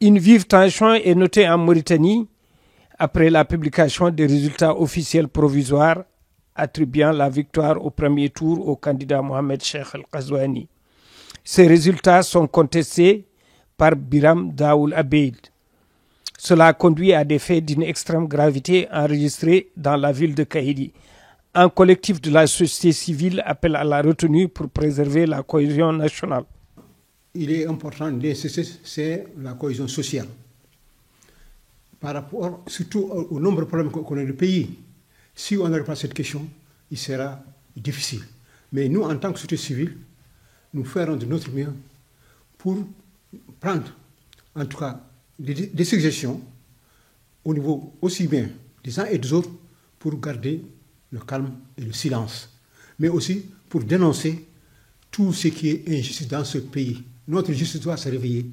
Une vive tension est notée en Mauritanie après la publication des résultats officiels provisoires attribuant la victoire au premier tour au candidat Mohamed Cheikh El-Ghazouani. Ces résultats sont contestés par Biram Daoul Abeid. Cela conduit à des faits d'une extrême gravité enregistrés dans la ville de Kaïdi. Un collectif de la société civile appelle à la retenue pour préserver la cohésion nationale. Il est important d'insister sur la cohésion sociale. Par rapport surtout au nombre de problèmes qu'on a dans le pays, si on n'arrive pas à cette question, il sera difficile. Mais nous, en tant que société civile, nous ferons de notre mieux pour prendre, en tout cas, des suggestions au niveau aussi bien des uns et des autres pour garder le calme et le silence, mais aussi pour dénoncer tout ce qui est injustice dans ce pays. Notre justice doit se réveiller,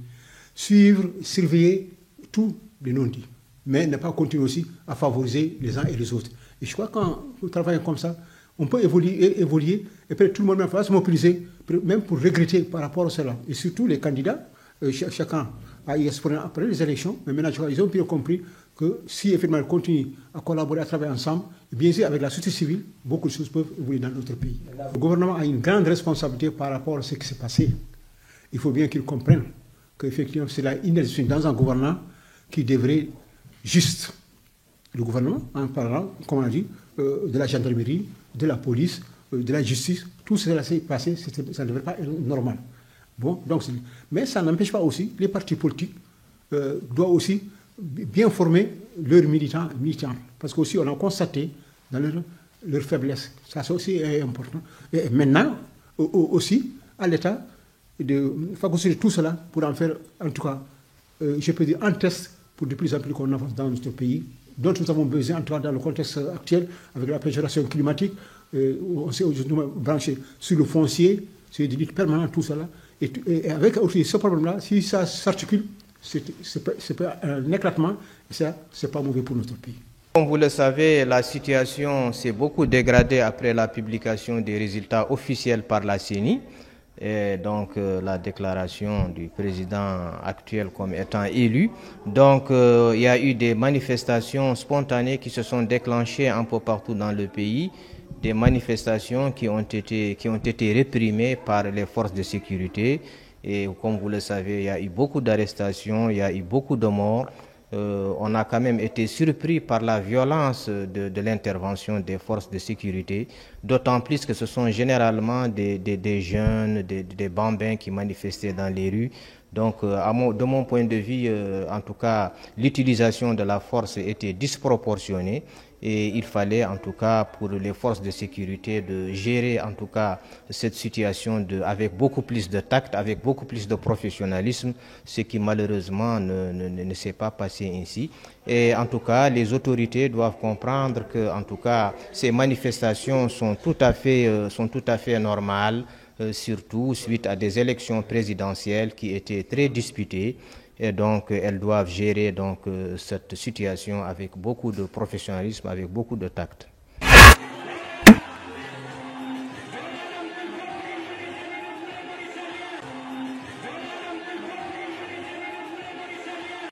suivre, surveiller tous les non-dits, mais ne pas continuer aussi à favoriser les uns et les autres. Et je crois que quand nous travaillons comme ça, on peut évoluer et peut-être tout le monde va se mobiliser, même pour regretter par rapport à cela. Et surtout les candidats, chacun a eu exprimé après les élections, mais maintenant ils ont bien compris que si effectivement ils continuent à collaborer, à travailler ensemble, bien sûr avec la société civile, beaucoup de choses peuvent évoluer dans notre pays. Le gouvernement a une grande responsabilité par rapport à ce qui s'est passé. Il faut bien qu'ils comprennent qu'effectivement c'est la inertie dans un gouvernement qui devrait juste. Le gouvernement, en parlant, comme on a dit, de la gendarmerie, de la police, de la justice, tout cela s'est passé, ça ne devrait pas être normal. Bon, donc, mais ça n'empêche pas aussi, les partis politiques doivent aussi bien former leurs militants. Parce qu'aussi, on a constaté dans leur faiblesse. Ça, c'est aussi important. Et maintenant, aussi, à l'État, de phagocyter tout cela pour en faire, en tout cas, je peux dire, un test pour de plus en plus qu'on avance dans notre pays, dont nous avons besoin, en tout cas dans le contexte actuel, avec la péjoration climatique. On s'est aujourd'hui branché sur le foncier, sur des luttes permanentes, tout cela. Et avec aussi ce problème-là, si ça s'articule, c'est un éclatement, et ça, c'est pas mauvais pour notre pays. Comme vous le savez, la situation s'est beaucoup dégradée après la publication des résultats officiels par la CENI. Et donc la déclaration du président actuel comme étant élu. Donc il y a eu des manifestations spontanées qui se sont déclenchées un peu partout dans le pays, des manifestations qui ont été réprimées par les forces de sécurité. Et comme vous le savez, il y a eu beaucoup d'arrestations, il y a eu beaucoup de morts. On a quand même été surpris par la violence de l'intervention des forces de sécurité, d'autant plus que ce sont généralement des jeunes, des bambins qui manifestaient dans les rues. Donc, de mon point de vue, en tout cas, l'utilisation de la force était disproportionnée et il fallait, en tout cas, pour les forces de sécurité, de gérer, en tout cas, cette situation avec beaucoup plus de tact, avec beaucoup plus de professionnalisme, ce qui malheureusement ne s'est pas passé ainsi. Et en tout cas, les autorités doivent comprendre que, en tout cas, ces manifestations sont tout à fait normales, surtout suite à des élections présidentielles qui étaient très disputées. Et donc, elles doivent gérer donc, cette situation avec beaucoup de professionnalisme, avec beaucoup de tact.